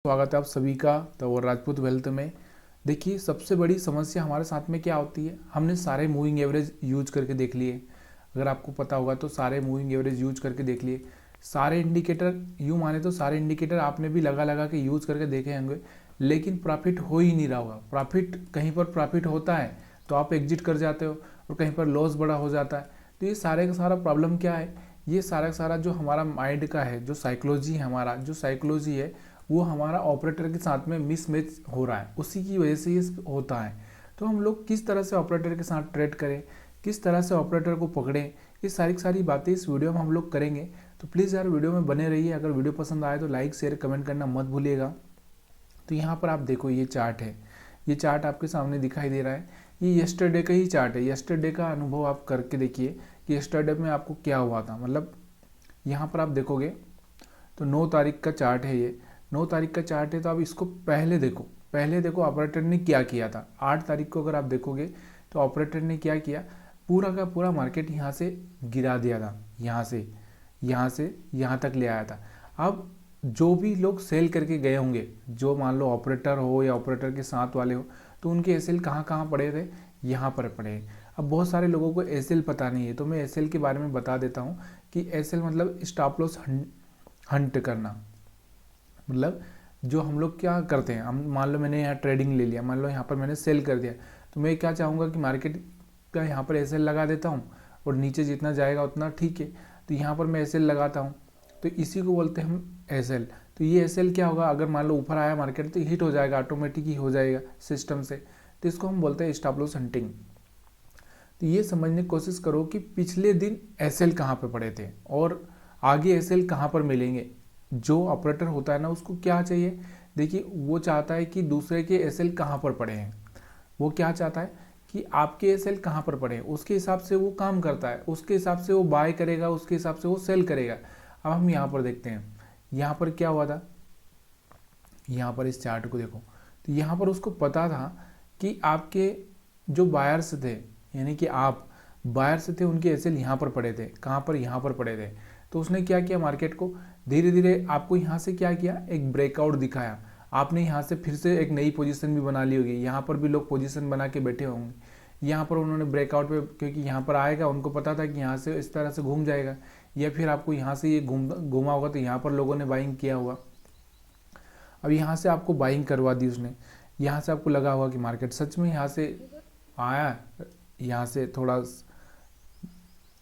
स्वागत है आप सभी का तो राजपूत वेल्थ में। देखिए, सबसे बड़ी समस्या हमारे साथ में क्या होती है, हमने सारे मूविंग एवरेज यूज करके देख लिए। अगर आपको पता होगा तो सारे मूविंग एवरेज यूज करके देख लिए, सारे इंडिकेटर यूँ माने तो सारे इंडिकेटर आपने भी लगा लगा के यूज करके देखे होंगे, लेकिन प्रॉफिट हो ही नहीं रहा होगा। प्रॉफिट कहीं पर प्रॉफिट होता है तो आप एग्जिट कर जाते हो और कहीं पर लॉस बड़ा हो जाता है। तो ये सारे का सारा प्रॉब्लम क्या है, ये सारा का सारा जो हमारा माइंड का है, जो साइकोलॉजी है, हमारा जो साइकोलॉजी है वो हमारा ऑपरेटर के साथ में मिसमैच हो रहा है, उसी की वजह से ये होता है। तो हम लोग किस तरह से ऑपरेटर के साथ ट्रेड करें, किस तरह से ऑपरेटर को पकड़ें, ये सारी सारी बातें इस वीडियो में हम लोग करेंगे। तो प्लीज़ यार वीडियो में बने रहिए। अगर वीडियो पसंद आए तो लाइक शेयर कमेंट करना मत भूलिएगा। तो यहाँ पर आप देखो, ये चार्ट है, ये चार्ट आपके सामने दिखाई दे रहा है, ये यस्टरडे का ही चार्ट है। यस्टरडे का अनुभव आप करके देखिए कि यस्टरडे में आपको क्या हुआ था। मतलब यहाँ पर आप देखोगे तो 9 तारीख का चार्ट है, ये 9 तारीख का चार्ट है। तो आप इसको पहले देखो ऑपरेटर ने क्या किया था। 8 तारीख को अगर आप देखोगे तो ऑपरेटर ने क्या किया, पूरा का पूरा मार्केट यहाँ से गिरा दिया था, यहाँ से यहाँ तक ले आया था। अब जो भी लोग सेल करके गए होंगे, जो मान लो ऑपरेटर हो या ऑपरेटर के साथ वाले हो, तो उनके एसएल कहाँ कहाँ पड़े थे, यहाँ पर पड़े हैं। अब बहुत सारे लोगों को एसएल पता नहीं है, तो मैं एसएल के बारे में बता देता हूँ कि एसएल मतलब स्टॉप लॉस हंट करना। मतलब जो हम लोग क्या करते हैं, हम मान लो मैंने यहाँ ट्रेडिंग ले लिया, मान लो यहाँ पर मैंने सेल कर दिया, तो मैं क्या चाहूँगा कि मार्केट का यहाँ पर एसएल लगा देता हूँ और नीचे जितना जाएगा उतना ठीक है। तो यहाँ पर मैं एसएल लगाता हूँ, तो इसी को बोलते हैं हम एसएल। तो ये एसएल क्या होगा, अगर मान लो ऊपर आया मार्केट तो हिट हो जाएगा, ऑटोमेटिक ही हो जाएगा सिस्टम से। तो इसको हम बोलते हैं स्टॉप लॉस हंटिंग। तो ये समझने की कोशिश करो कि पिछले दिन एसएल कहाँ पे पड़े थे और आगे एसएल कहाँ पर मिलेंगे। जो ऑपरेटर होता है ना, उसको क्या चाहिए, देखिए वो चाहता है कि दूसरे के एसएल कहाँ पर पड़े हैं। वो क्या चाहता है कि आपके एसएल कहाँ पर पड़े हैं, उसके हिसाब से वो काम करता है, उसके हिसाब से वो बाय करेगा, उसके हिसाब से वो सेल करेगा। अब हम यहाँ पर देखते हैं, यहाँ पर क्या हुआ था, यहाँ पर इस चार्ट को देखो, तो यहाँ पर उसको पता था कि आपके जो बायर्स थे, यानी कि आप बायर्स थे, उनके एसएल यहाँ पर पड़े थे, कहाँ पर, यहाँ पर पड़े थे। तो उसने क्या किया, मार्केट को धीरे धीरे आपको यहाँ से क्या किया, एक ब्रेकआउट दिखाया। आपने यहाँ से फिर से एक नई पोजीशन भी बना ली होगी, यहाँ पर भी लोग पोजीशन बना के बैठे होंगे। यहाँ पर उन्होंने ब्रेकआउट पे, क्योंकि यहाँ पर आएगा, उनको पता था कि यहाँ से इस तरह से घूम जाएगा, या फिर आपको यहाँ से ये घूमा होगा, तो यहाँ पर लोगों ने बाइंग किया होगा। अब यहाँ से आपको बाइंग करवा दी उसने, यहाँ से आपको लगा होगा कि मार्केट सच में यहाँ से आया, यहाँ से थोड़ा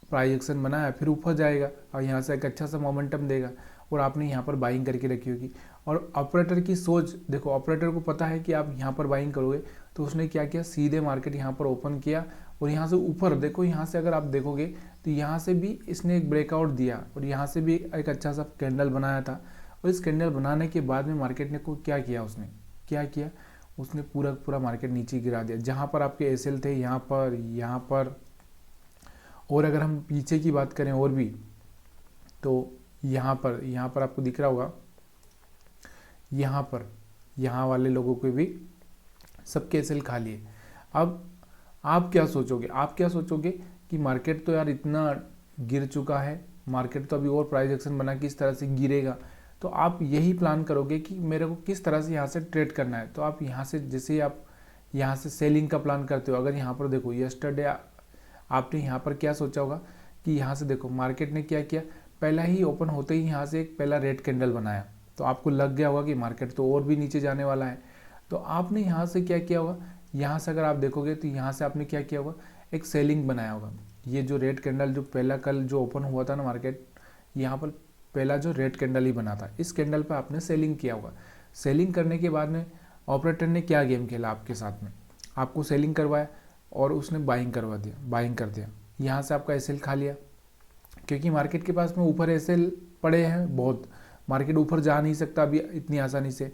प्राइस एक्शन बनाया, फिर ऊपर जाएगा और यहाँ से एक अच्छा सा मोमेंटम देगा, और आपने यहाँ पर बाइंग करके रखी होगी। और ऑपरेटर की सोच देखो, ऑपरेटर को पता है कि आप यहाँ पर बाइंग करोगे, तो उसने क्या किया, सीधे मार्केट यहाँ पर ओपन किया और यहाँ से ऊपर देखो, यहाँ से अगर आप देखोगे तो यहाँ से भी इसने एक ब्रेकआउट दिया और यहाँ से भी एक अच्छा सा कैंडल बनाया था। और इस कैंडल बनाने के बाद में मार्केट ने को क्या किया, उसने क्या किया, उसने पूरा पूरा मार्केट नीचे गिरा दिया। जहाँ पर आपके एसएल थे, यहाँ पर, और अगर हम पीछे की बात करें और भी, तो यहाँ पर आपको दिख रहा होगा, यहाँ वाले लोगों के भी सबके एसएल खा लिए। अब आप क्या सोचोगे कि मार्केट तो यार इतना गिर चुका है, मार्केट तो अभी और प्राइस एक्शन बना के इस तरह से गिरेगा। तो आप यही प्लान करोगे कि मेरे को किस तरह से यहाँ से ट्रेड करना है। तो आप यहाँ से, जैसे आप यहाँ से सेलिंग का प्लान करते हो, अगर यहाँ पर देखो यस्टरडे आपने यहाँ पर क्या सोचा होगा कि यहाँ से देखो मार्केट ने क्या किया, पहला ही ओपन होते ही यहाँ से एक पहला रेड कैंडल बनाया, तो आपको लग गया होगा कि मार्केट तो और भी नीचे जाने वाला है। तो आपने यहाँ से क्या किया होगा, यहाँ से अगर आप देखोगे तो यहाँ से आपने क्या किया होगा, एक सेलिंग बनाया होगा। ये जो रेड कैंडल जो पहला कल जो ओपन हुआ था ना मार्केट, यहाँ पर पहला जो रेड कैंडल ही बना था, इस कैंडल पर आपने सेलिंग किया होगा। सेलिंग करने के बाद में ऑपरेटर ने क्या गेम खेला आपके साथ में, आपको सेलिंग करवाया और उसने बाइंग कर दिया। यहाँ से आपका एसएल खा लिया, क्योंकि मार्केट के पास में ऊपर एसएल पड़े हैं बहुत, मार्केट ऊपर जा नहीं सकता अभी इतनी आसानी से,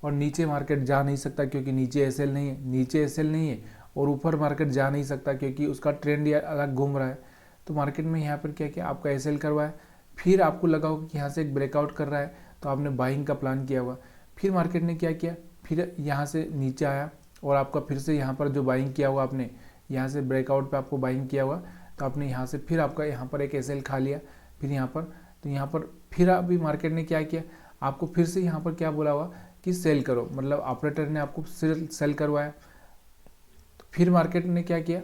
और नीचे मार्केट जा नहीं सकता क्योंकि नीचे एसएल नहीं है, और ऊपर मार्केट जा नहीं सकता क्योंकि उसका ट्रेंड अलग घूम रहा है। तो मार्केट में यहाँ पर क्या किया, आपका एसएल करवाया, फिर आपको लगा होगा कि यहाँ से एक ब्रेकआउट कर रहा है, तो आपने बाइंग का प्लान किया हुआ। फिर मार्केट ने क्या किया, फिर यहाँ से नीचे आया और आपका फिर से यहाँ पर जो बाइंग किया हुआ आपने, यहाँ से ब्रेकआउट पे आपको बाइंग किया हुआ, तो आपने यहाँ से फिर आपका यहाँ पर एक एसएल खा लिया। फिर यहाँ पर, तो यहाँ पर फिर अभी मार्केट ने क्या किया, आपको फिर से यहाँ पर क्या बोला हुआ कि कि सेल करो, मतलब ऑपरेटर ने आपको सेल करवाया। तो फिर मार्केट ने क्या किया,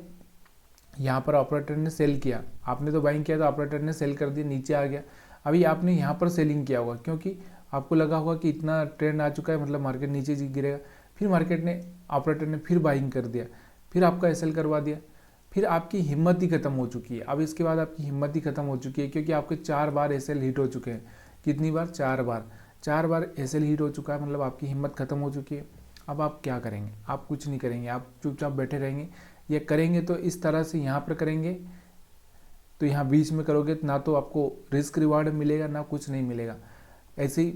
यहाँ पर ऑपरेटर ने सेल किया, आपने तो बाइंग किया तो ऑपरेटर ने सेल कर दिया, नीचे आ गया। अभी आपने यहाँ पर सेलिंग किया होगा क्योंकि आपको लगा होगा कि इतना ट्रेंड आ चुका है, मतलब मार्केट नीचे गिरेगा। फिर मार्केट ने, ऑपरेटर ने फिर बाइंग कर दिया, फिर आपका एसएल करवा दिया, फिर आपकी हिम्मत ही खत्म हो चुकी है। अब इसके बाद आपकी हिम्मत ही खत्म हो चुकी है क्योंकि आपके 4 बार एसएल हिट हो चुके हैं। कितनी बार? 4 बार। 4 बार एसएल हिट हो चुका है, मतलब आपकी हिम्मत खत्म हो चुकी है। अब आप क्या करेंगे? आप कुछ नहीं करेंगे, आप चुपचाप बैठे रहेंगे। ये करेंगे तो इस तरह से यहाँ पर करेंगे, तो यहाँ बीच में करोगे ना तो आपको रिस्क रिवार्ड मिलेगा ना कुछ नहीं मिलेगा, ऐसे ही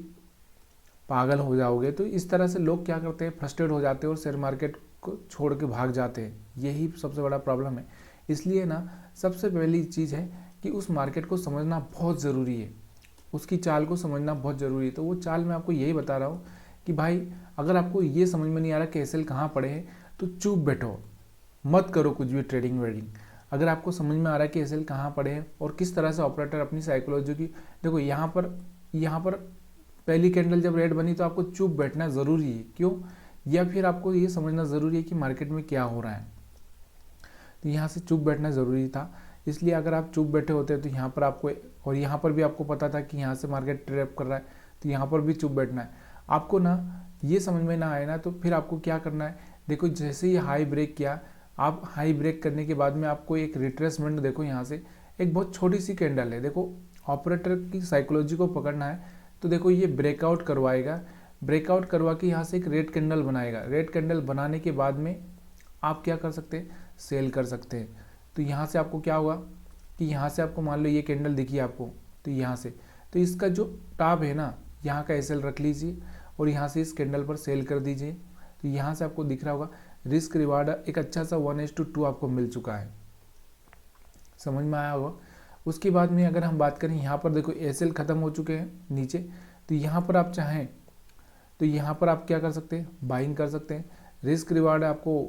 पागल हो जाओगे। तो इस तरह से लोग क्या करते हैं, फ्रस्ट्रेट हो जाते हैं और शेयर मार्केट को छोड़ के भाग जाते हैं। यही सबसे बड़ा प्रॉब्लम है। इसलिए ना सबसे पहली चीज़ है कि उस मार्केट को समझना बहुत ज़रूरी है, उसकी चाल को समझना बहुत ज़रूरी है। तो वो चाल मैं आपको यही बता रहा हूँ कि भाई अगर आपको ये समझ में नहीं आ रहा कि एसएल कहाँ पड़े हैं तो चुप बैठो, मत करो कुछ भी ट्रेडिंग वेडिंग। अगर आपको समझ में आ रहा है कि एसएल कहाँ पड़े हैं और किस तरह से ऑपरेटर अपनी साइकोलॉजी की, देखो यहाँ पर पहली कैंडल जब रेड बनी तो आपको चुप बैठना ज़रूरी है। क्यों? या फिर आपको ये समझना ज़रूरी है कि मार्केट में क्या हो रहा है। तो यहाँ से चुप बैठना ज़रूरी था। इसलिए अगर आप चुप बैठे होते तो यहाँ पर आपको, और यहाँ पर भी आपको पता था कि यहाँ से मार्केट ट्रैप कर रहा है, तो यहाँ पर भी चुप बैठना है आपको ना। ये समझ में ना आए ना तो फिर आपको क्या करना है, देखो जैसे ही हाई ब्रेक किया, आप हाई ब्रेक करने के बाद में आपको एक रिट्रेसमेंट, देखो यहाँ से एक बहुत छोटी सी कैंडल है, देखो ऑपरेटर की साइकोलॉजी को पकड़ना है। तो देखो ये ब्रेकआउट करवाएगा, ब्रेकआउट करवा के यहाँ से एक रेड कैंडल बनाएगा। रेड कैंडल बनाने के बाद में आप क्या कर सकते हैं, सेल कर सकते हैं। तो यहाँ से आपको क्या होगा कि यहाँ से आपको मान लो ये कैंडल दिखी आपको, तो यहाँ से, तो इसका जो टॉप है ना, यहाँ का एसएल रख लीजिए और यहाँ से इस कैंडल पर सेल कर दीजिए। तो यहाँ से आपको दिख रहा होगा रिस्क रिवार्ड एक अच्छा सा 1:2 आपको मिल चुका है, समझ में आया होगा। उसके बाद में अगर हम बात करें, यहाँ पर देखो एसएल ख़त्म हो चुके हैं नीचे, तो यहाँ पर आप चाहें तो यहाँ पर आप क्या कर सकते हैं, बाइंग कर सकते हैं। रिस्क रिवार्ड आपको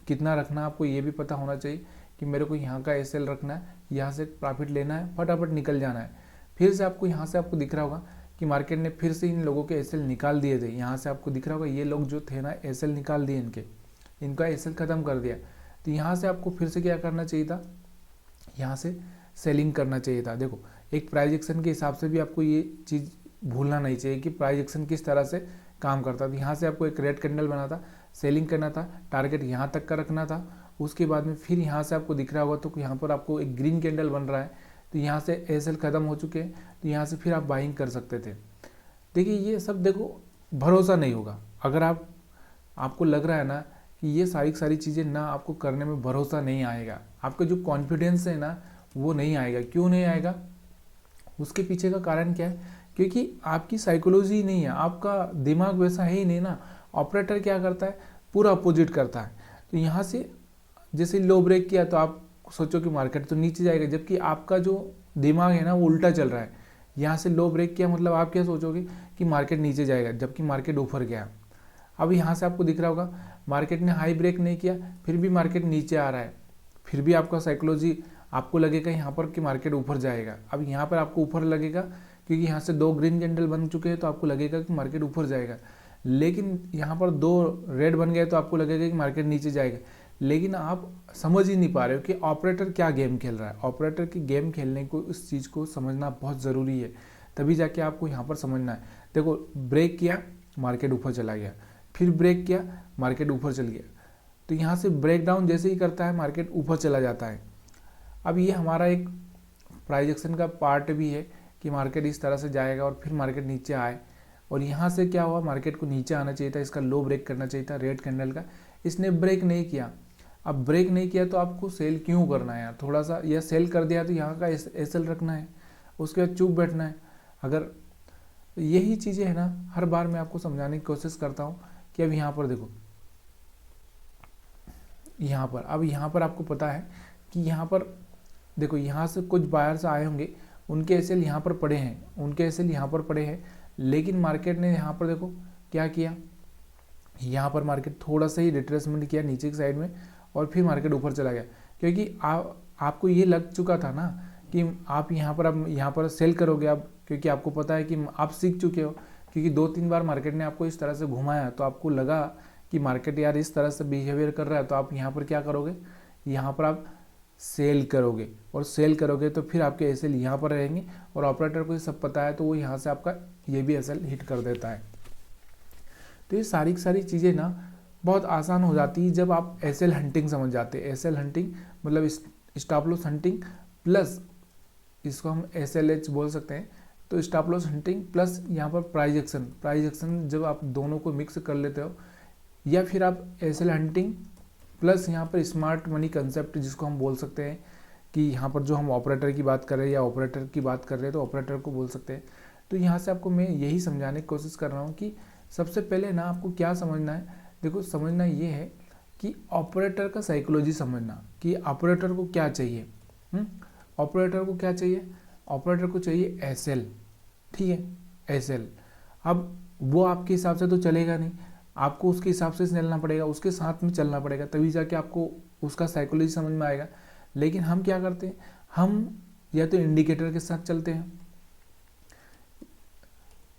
कितना रखना है, आपको ये भी पता होना चाहिए कि मेरे को यहाँ का एसएल रखना है, यहाँ से प्रॉफिट लेना है, फटाफट निकल जाना है। फिर से आपको यहाँ से आपको दिख रहा होगा कि मार्केट ने फिर से इन लोगों के एसएल निकाल दिए थे। यहाँ से आपको दिख रहा होगा ये लोग जो थे ना, एसएल निकाल दिए, इनका एसएल ख़त्म कर दिया। तो यहाँ से आपको फिर से क्या करना चाहिए था, यहाँ से सेलिंग करना चाहिए था। देखो एक प्राइस एक्शन के हिसाब से भी आपको ये चीज़ भूलना नहीं चाहिए कि प्राइस एक्शन किस तरह से काम करता था। यहाँ से आपको एक रेड कैंडल बना था, सेलिंग करना था, टारगेट यहाँ तक का रखना था। उसके बाद में फिर यहाँ से आपको दिख रहा होगा तो यहाँ पर आपको एक ग्रीन कैंडल बन रहा है, तो यहाँ से एसएल ख़त्म हो चुके हैं, तो यहाँ से फिर आप बाइंग कर सकते थे। देखिए ये सब देखो भरोसा नहीं होगा। अगर आपको लग रहा है ना कि ये सारी चीज़ें ना आपको करने में भरोसा नहीं आएगा, आपका जो कॉन्फिडेंस है ना वो नहीं आएगा। क्यों नहीं आएगा? उसके पीछे का कारण क्या है? क्योंकि आपकी साइकोलॉजी नहीं है, आपका दिमाग वैसा है ही नहीं ना। ऑपरेटर क्या करता है, पूरा अपोजिट करता है। तो यहाँ से जैसे लो ब्रेक किया तो आप सोचो कि मार्केट तो नीचे जाएगा, जबकि आपका जो दिमाग है ना वो उल्टा चल रहा है। यहाँ से लो ब्रेक किया मतलब आप क्या सोचोगे कि मार्केट नीचे जाएगा, जबकि मार्केट ऊपर गया। अब यहाँ से आपको दिख रहा होगा मार्केट ने हाई ब्रेक नहीं किया, फिर भी मार्केट नीचे आ रहा है, फिर भी आपका साइकोलॉजी, आपको लगेगा यहाँ पर कि मार्केट ऊपर जाएगा। अब यहाँ पर आपको ऊपर लगेगा क्योंकि यहाँ से 2 ग्रीन कैंडल बन चुके हैं, तो आपको लगेगा कि मार्केट ऊपर जाएगा। लेकिन यहाँ पर 2 रेड बन गए तो आपको लगेगा कि मार्केट नीचे जाएगा। लेकिन आप समझ ही नहीं पा रहे हो कि ऑपरेटर क्या गेम खेल रहा है। ऑपरेटर की गेम खेलने को, इस चीज़ को समझना बहुत ज़रूरी है, तभी जाके आपको यहाँ पर समझना है। देखो ब्रेक किया, मार्केट ऊपर चला गया, फिर ब्रेक किया, मार्केट ऊपर चल गया। तो यहाँ से ब्रेक डाउन जैसे ही करता है मार्केट ऊपर चला जाता है। अब ये हमारा एक प्राइस एक्शन का पार्ट भी है कि मार्केट इस तरह से जाएगा और फिर मार्केट नीचे आए। और यहाँ से क्या हुआ, मार्केट को नीचे आना चाहिए था, इसका लो ब्रेक करना चाहिए था रेड कैंडल का, इसने ब्रेक नहीं किया। अब ब्रेक नहीं किया तो आपको सेल क्यों करना है यार, थोड़ा सा, या सेल कर दिया तो यहाँ का एसएल रखना है, उसके बाद चुप बैठना है। अगर यही चीज़ें है ना, हर बार मैं आपको समझाने की कोशिश करता हूँ कि अब यहाँ पर देखो, यहाँ पर आपको पता है कि यहाँ पर देखो, यहाँ से कुछ बायर्स आए होंगे, उनके एसएल यहाँ पर पड़े हैं, लेकिन मार्केट ने यहाँ पर देखो क्या किया, यहाँ पर मार्केट थोड़ा सा ही रिट्रेसमेंट किया नीचे की साइड में और फिर मार्केट ऊपर चला गया। क्योंकि आपको ये लग चुका था ना कि आप यहाँ पर सेल करोगे आप, क्योंकि आपको पता है कि आप सीख चुके हो क्योंकि 2-3 बार मार्केट ने आपको इस तरह से घुमाया तो आपको लगा कि मार्केट यार इस तरह से बिहेवियर कर रहा है, तो आप यहाँ पर क्या करोगे, यहाँ पर आप सेल करोगे, और सेल करोगे तो फिर आपके एसएल यहाँ पर रहेंगे, और ऑपरेटर को ये सब पता है तो वो यहाँ से आपका ये भी एसएल हिट कर देता है। तो ये सारी की सारी चीज़ें ना बहुत आसान हो जाती है जब आप एसएल हंटिंग समझ जाते हैं। एसएल हंटिंग मतलब स्टॉप लॉस हंटिंग प्लस, इसको हम एसएलएच बोल सकते हैं। तो स्टॉप लॉस हंटिंग प्लस यहाँ पर प्राइस एक्शन जब आप दोनों को मिक्स कर लेते हो, या फिर आप एसएल हंटिंग प्लस यहाँ पर स्मार्ट मनी कंसेप्ट जिसको हम बोल सकते हैं कि यहाँ पर जो हम ऑपरेटर की बात कर रहे हैं या ऑपरेटर की बात कर रहे हैं तो ऑपरेटर को बोल सकते हैं। तो यहाँ से आपको मैं यही समझाने की कोशिश कर रहा हूँ कि सबसे पहले ना आपको क्या समझना है। देखो, समझना ये है कि ऑपरेटर का साइकोलॉजी समझना कि ऑपरेटर को क्या चाहिए। ऑपरेटर को क्या चाहिए, ऑपरेटर को चाहिए एसएल, ठीक है, एसएल। अब वो आपके हिसाब से तो चलेगा नहीं, आपको उसके हिसाब से चलना पड़ेगा, उसके साथ में चलना पड़ेगा, तभी जाके आपको उसका साइकोलॉजी समझ में आएगा। लेकिन हम क्या करते हैं, हम या तो इंडिकेटर के साथ चलते हैं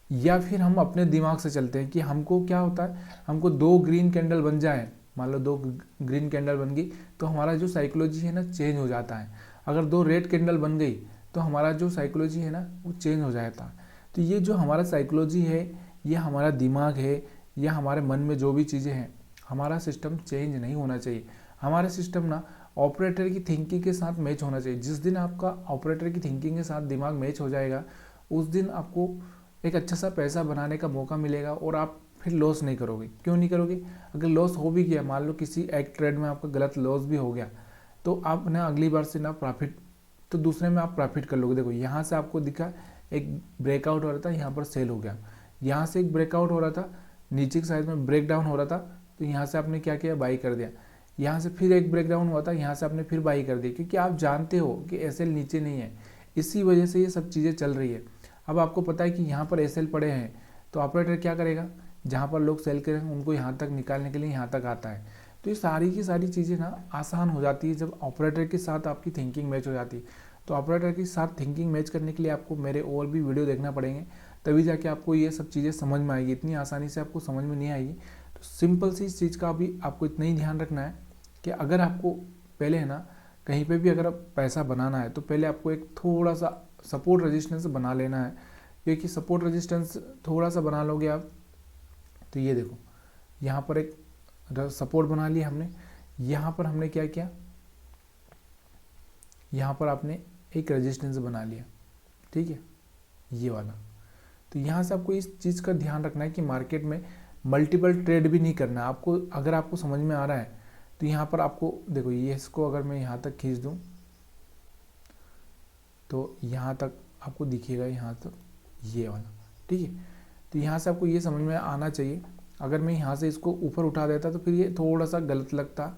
या फिर हम अपने दिमाग से चलते हैं कि हमको क्या होता है, हमको 2 ग्रीन कैंडल बन जाए, मान लो 2 ग्रीन कैंडल बन गई तो हमारा जो साइकोलॉजी है ना चेंज हो जाता है। अगर 2 रेड कैंडल बन गई तो हमारा जो साइकोलॉजी है ना वो चेंज हो जाता है। तो ये जो हमारा साइकोलॉजी है, ये हमारा दिमाग है, या हमारे मन में जो भी चीज़ें हैं, हमारा सिस्टम चेंज नहीं होना चाहिए। हमारा सिस्टम ना ऑपरेटर की थिंकिंग के साथ मैच होना चाहिए। जिस दिन आपका ऑपरेटर की थिंकिंग के साथ दिमाग मैच हो जाएगा, उस दिन आपको एक अच्छा सा पैसा बनाने का मौका मिलेगा और आप फिर लॉस नहीं करोगे। क्यों नहीं करोगे, अगर लॉस हो भी गया, मान लो किसी एक ट्रेड में आपका गलत लॉस भी हो गया, तो आप ना अगली बार से ना प्रॉफिट, तो दूसरे में आप प्रॉफिट कर लोगे। देखो, यहाँ से आपको दिखा एक ब्रेकआउट हो रहा था, यहाँ पर सेल हो गया, यहाँ से एक ब्रेकआउट हो रहा था, नीचे की साइड में ब्रेक डाउन हो रहा था, तो यहाँ से आपने क्या किया, बाई कर दिया। यहाँ से फिर एक ब्रेक डाउन हुआ था, यहाँ से आपने फिर बाई कर दिया, क्योंकि आप जानते हो कि एसएल नीचे नहीं है, इसी वजह से ये सब चीज़ें चल रही है। अब आपको पता है कि यहाँ पर एसएल पड़े हैं, तो ऑपरेटर क्या करेगा, जहाँ पर लोग सेल करेंगे उनको यहाँ तक निकालने के लिए यहाँ तक आता है। तो ये सारी की सारी चीज़ें ना आसान हो जाती है जब ऑपरेटर के साथ आपकी थिंकिंग मैच हो जाती है। तो ऑपरेटर के साथ थिंकिंग मैच करने के लिए आपको मेरे और भी वीडियो देखना पड़ेंगे, तभी जाके आपको ये सब चीज़ें समझ में आएगी। इतनी आसानी से आपको समझ में नहीं आएगी। तो सिंपल सी इस चीज़ का भी आपको इतना ही ध्यान रखना है कि अगर आपको पहले है ना कहीं पे भी अगर आप पैसा बनाना है, तो पहले आपको एक थोड़ा सा सपोर्ट रेजिस्टेंस बना लेना है। क्योंकि सपोर्ट रेजिस्टेंस थोड़ा सा बना लोगे आप, तो ये देखो यहाँ पर एक सपोर्ट बना लिया हमने, यहाँ पर हमने क्या किया, यहाँ पर आपने एक रेजिस्टेंस बना लिया, ठीक है, ये वाला। तो यहाँ से आपको इस चीज़ का ध्यान रखना है कि मार्केट में मल्टीपल ट्रेड भी नहीं करना है आपको। अगर आपको समझ में आ रहा है तो यहाँ पर आपको देखो, ये इसको अगर मैं यहाँ तक खींच दूँ तो यहाँ तक आपको दिखेगा, यहाँ तक ये वाला, ठीक है। तो यहाँ से आपको ये समझ में आना चाहिए। अगर मैं यहाँ से इसको ऊपर उठा देता तो फिर ये थोड़ा सा गलत लगता,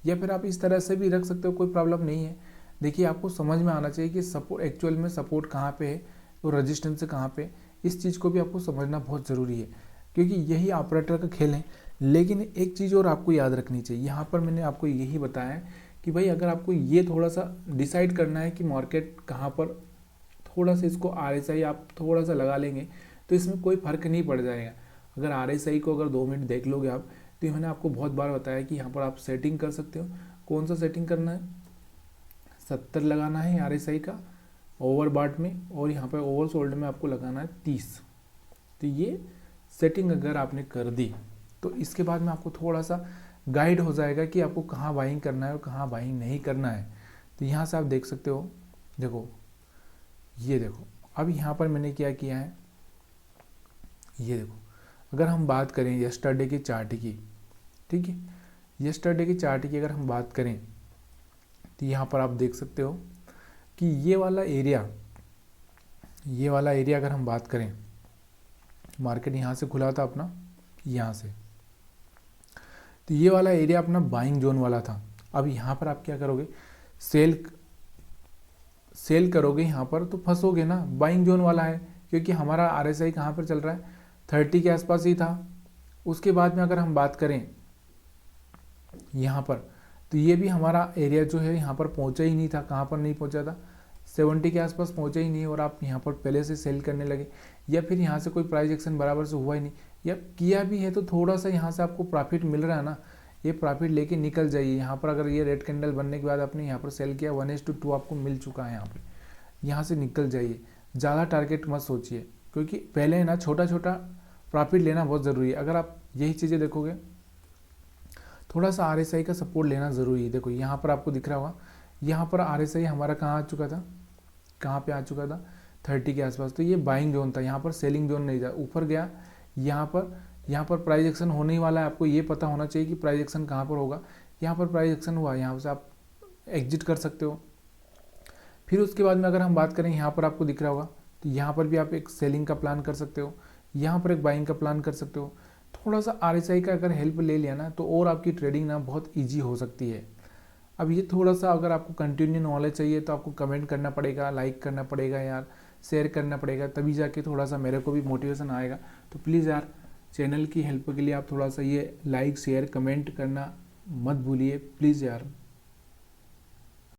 या फिर आप इस तरह से भी रख सकते हो, कोई प्रॉब्लम नहीं है। देखिए, आपको समझ में आना चाहिए कि सपोर्ट एक्चुअल में सपोर्ट कहाँ पे है और रेजिस्टेंस कहाँ पे, इस चीज़ को भी आपको समझना बहुत ज़रूरी है, क्योंकि यही ऑपरेटर का खेल है। लेकिन एक चीज़ और आपको याद रखनी चाहिए, यहाँ पर मैंने आपको यही बताया कि भाई अगर आपको ये थोड़ा सा डिसाइड करना है कि मार्केट कहाँ पर, थोड़ा सा इसको RSI आप थोड़ा सा लगा लेंगे तो इसमें कोई फ़र्क नहीं पड़ जाएगा। अगर RSI को अगर 2 मिनट देख लोगे आप, तो मैंने आपको बहुत बार बताया कि यहाँ पर आप सेटिंग कर सकते हो। कौन सा सेटिंग करना है, 70 लगाना है RSI का ओवरबॉट में, और यहाँ पर ओवरसोल्ड में आपको लगाना है 30। तो ये सेटिंग अगर आपने कर दी तो इसके बाद में आपको थोड़ा सा गाइड हो जाएगा कि आपको कहाँ बाइंग करना है और कहाँ बाइंग नहीं करना है। तो यहाँ से आप देख सकते हो, देखो ये देखो, अब यहाँ पर मैंने क्या किया है, ये देखो, अगर हम बात करें यस्टरडे के चार्ट की, ठीक है, यस्टरडे के चार्ट की अगर हम बात करें तो यहाँ पर आप देख सकते हो कि ये वाला एरिया अगर हम बात करें, मार्केट यहाँ से खुला था अपना, यहाँ से, तो ये वाला एरिया अपना बाइंग जोन वाला था। अब यहाँ पर आप क्या करोगे, सेल करोगे यहाँ पर तो फंसोगे ना, बाइंग जोन वाला है, क्योंकि हमारा RSI कहाँ पर चल रहा है, 30 के आसपास ही था। उसके बाद में अगर हम बात करें यहाँ पर, तो ये भी हमारा एरिया जो है यहाँ पर पहुँचा ही नहीं था। कहाँ पर नहीं पहुँचा था, 70 के आसपास पहुंचा ही नहीं और आप यहाँ पर पहले से सेल करने लगे, या फिर यहाँ से कोई प्राइस एक्शन बराबर से हुआ ही नहीं, या किया भी है तो थोड़ा सा यहाँ से आपको प्रॉफिट मिल रहा है ना, ये प्रॉफिट लेके निकल जाइए। यहाँ पर अगर ये रेड कैंडल बनने के बाद आपने यहाँ पर सेल किया 1:2 आपको मिल चुका है यहाँ से निकल जाइए। ज़्यादा टारगेट मत सोचिए, क्योंकि पहले है ना छोटा छोटा प्रॉफिट लेना बहुत ज़रूरी है। अगर आप यही चीज़ें देखोगे, थोड़ा सा RSI का सपोर्ट लेना ज़रूरी है। देखो यहाँ पर आपको दिख रहा होगा, यहाँ पर RSI हमारा कहाँ आ चुका था, कहाँ पे आ चुका था 30 के आसपास। तो ये बाइंग जोन था, यहाँ पर सेलिंग जोन नहीं था। ऊपर गया, यहाँ पर प्राइस एक्शन होने ही वाला है। आपको ये पता होना चाहिए कि प्राइस एक्शन कहाँ पर होगा। यहाँ पर प्राइस एक्शन हुआ, यहाँ से आप एग्जिट कर सकते हो। फिर उसके बाद में अगर हम बात करें, यहाँ पर आपको दिख रहा होगा, तो यहाँ पर भी आप एक सेलिंग का प्लान कर सकते हो, यहाँ पर एक बाइंग का प्लान कर सकते हो। थोड़ा सा RSI का अगर हेल्प ले लिया ना, तो और आपकी ट्रेडिंग ना बहुत ईजी हो सकती है। अब ये थोड़ा सा अगर आपको कंटिन्यू नॉलेज चाहिए तो आपको कमेंट करना पड़ेगा, लाइक करना पड़ेगा यार, शेयर करना पड़ेगा, तभी जाके थोड़ा सा मेरे को भी मोटिवेशन आएगा। तो प्लीज़ यार, चैनल की हेल्प के लिए आप थोड़ा सा ये लाइक शेयर कमेंट करना मत भूलिए प्लीज़ यार।